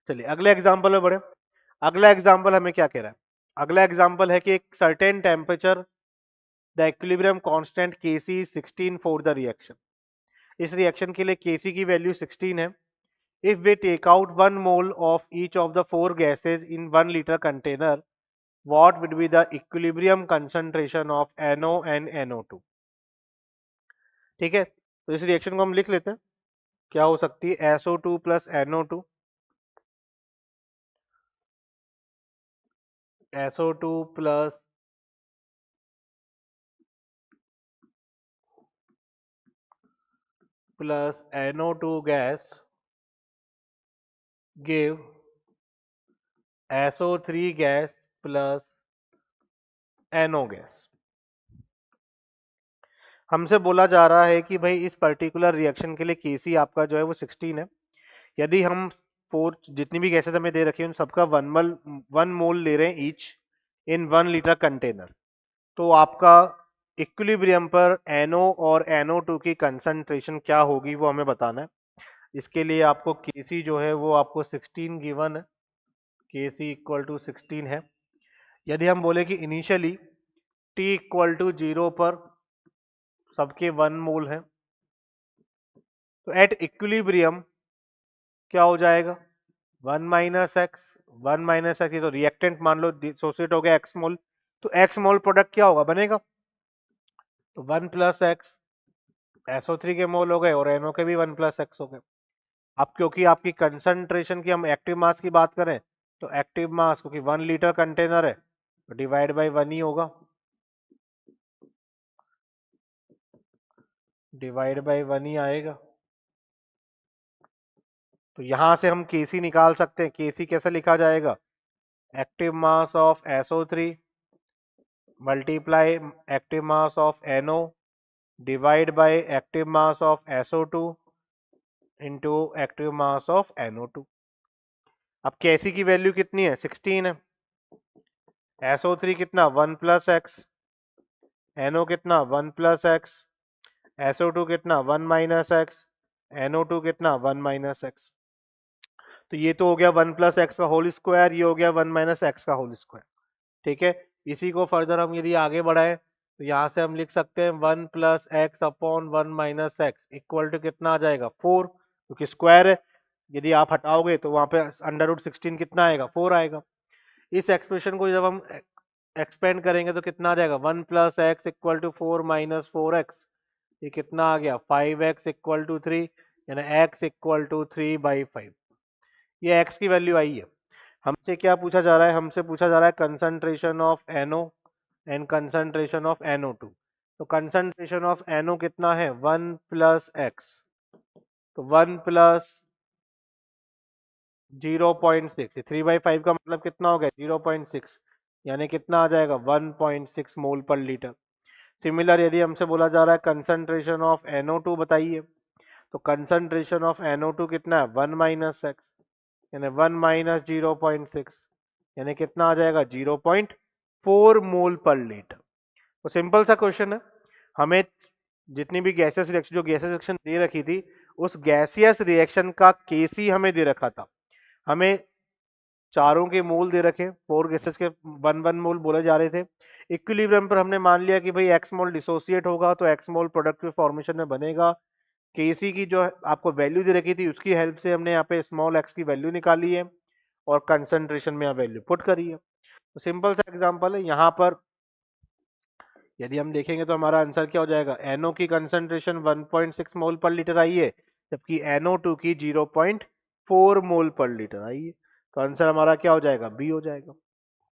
चलिए अगले एग्जाम्पल में बढ़े। अगला एग्जाम्पल हमें क्या कह रहा है? अगला एग्जाम्पल है कि एक certain temperature the equilibrium constant Kc is 16 for the reaction. इस रिएक्शन के लिए Kc की वैल्यू 16 है। If we take out 1 mole of each of the 4 gases in 1 litre container, what would be the equilibrium concentration of NO and NO2? ठीक है, तो इस reaction को हम लिख लेते हैं। क्या हो सकती है? SO2 plus NO2, SO2 plus NO2 gas give SO3 gas plus NO gas. हमसे बोला जा रहा है कि भाई इस पर्टिकुलर रिएक्शन के लिए Kc आपका जो है वो 16 है। यदि हम फोर जितनी भी गैसेस हमें दे रखी है उन सबका 1 मोल ले रहे हैं ईच इन 1 लीटर कंटेनर, तो आपका इक्विलिब्रियम पर NO और NO2 की कंसंट्रेशन क्या होगी वो हमें बताना है। इसके लिए आपको Kc जो है वो आपको 16 गिवन है, Kc इक्वल टू 16 है। यदि हम बोले कि इनिशियली T इक्वल टू 0 पर सबके 1 मोल है, तो एट इक्विलिब्रियम क्या हो जाएगा? 1 - x ये तो रिएक्टेंट मान लो डिसोसिएट हो गया x मोल, तो x मोल प्रोडक्ट क्या होगा? बनेगा तो 1 + x, SO3 के मोल हो गए और NO के भी 1 + x हो गए। अब क्योंकि आपकी कंसंट्रेशन की हम एक्टिव मास की बात करें, तो एक्टिव मास क्योंकि 1 लीटर कंटेनर है तो डिवाइड बाय 1 ही होगा, डिवाइड बाय 1 ही आएगा। तो यहां से हम Kc निकाल सकते हैं। Kc कैसे लिखा जाएगा? Active mass of SO3 multiply active mass of NO divide by active mass of SO2 into active mass of NO2। अब Kc की वैल्यू कितनी है? 16 है। SO3 कितना? 1 + x, NO कितना? 1 + x, SO2 कितना? 1 - x, NO2 कितना? 1 - x। तो ये तो हो गया 1 + x का होल स्क्वायर, ये हो गया 1 - x का होल स्क्वायर। ठीक है, इसी को फर्दर हम यदि आगे बढ़ाएं तो यहाँ से हम लिख सकते हैं 1 + x upon 1 - x equal to कितना आ जाएगा? 4, क्योंकि स्क्वायर है। यदि आप हटाओगे तो वहां पे √16 कितना आएगा? 4 आएगा। इस एक्सप्रेशन को जब हम एक्सपेंड करेंगे तो कितना आ जाएगा? 1 + x इक्वल टू 4 - 4x, ये कितना आ गया? 5x इक्वल टू 3, यानी x इक्वल टू 3/5। ये x की वैल्यू आई है। हमसे क्या पूछा जा रहा है? हमसे पूछा जा रहा है concentration of NO and concentration of NO2। तो कंसंट्रेशन ऑफ NO कितना है? 1 + x, तो 1 + 0.6, 3/5 का मतलब कितना हो गया? 0.6, यानी कितना आ जाएगा? 1.6 मोल पर लीटर। सिमिलर यदि हमसे बोला जा रहा है कंसंट्रेशन ऑफ NO2 बताइए, तो कंसंट्रेशन ऑफ NO2 कितना है? 1 - x, यानी 1 - 0.6, यानी कितना आ जाएगा? 0.4 मोल पर लीटर। तो सिंपल सा क्वेश्चन है। हमें जितनी भी गैसेस रिएक्शन, जो गैसेस रिएक्शन दे रखी थी, उस गैसियस रिएक्शन का Kc हमें दे रखा था। हमें चारों के मोल दे रखे, 4 गैसेस के 1 मोल बोले जा रहे थे। इक्विलिब्रियम पर हमने मान लिया कि भाई x मोल डिसोसिएट होगा तो x मोल प्रोडक्ट के फॉर्मेशन में बनेगा। Kc की जो आपको वैल्यू दे रखी थी उसकी हेल्प से हमने यहाँ पे स्मॉल x की वैल्यू निकाली है और कंसंट्रेशन में यहाँ वैल्यू पुट करी है। तो सिंपल सा एग्जांपल है। यहाँ पर यदि हम देखेंगे तो हमारा आंसर क्या हो जाएगा? NO की कंसंट्रेशन 1.6 मोल पर लीटर आई है, जबकि NO2 की 0.4 मोल पर लीटर आई है। तो आंसर हमारा क्या हो जाएगा? बी हो जाएगा।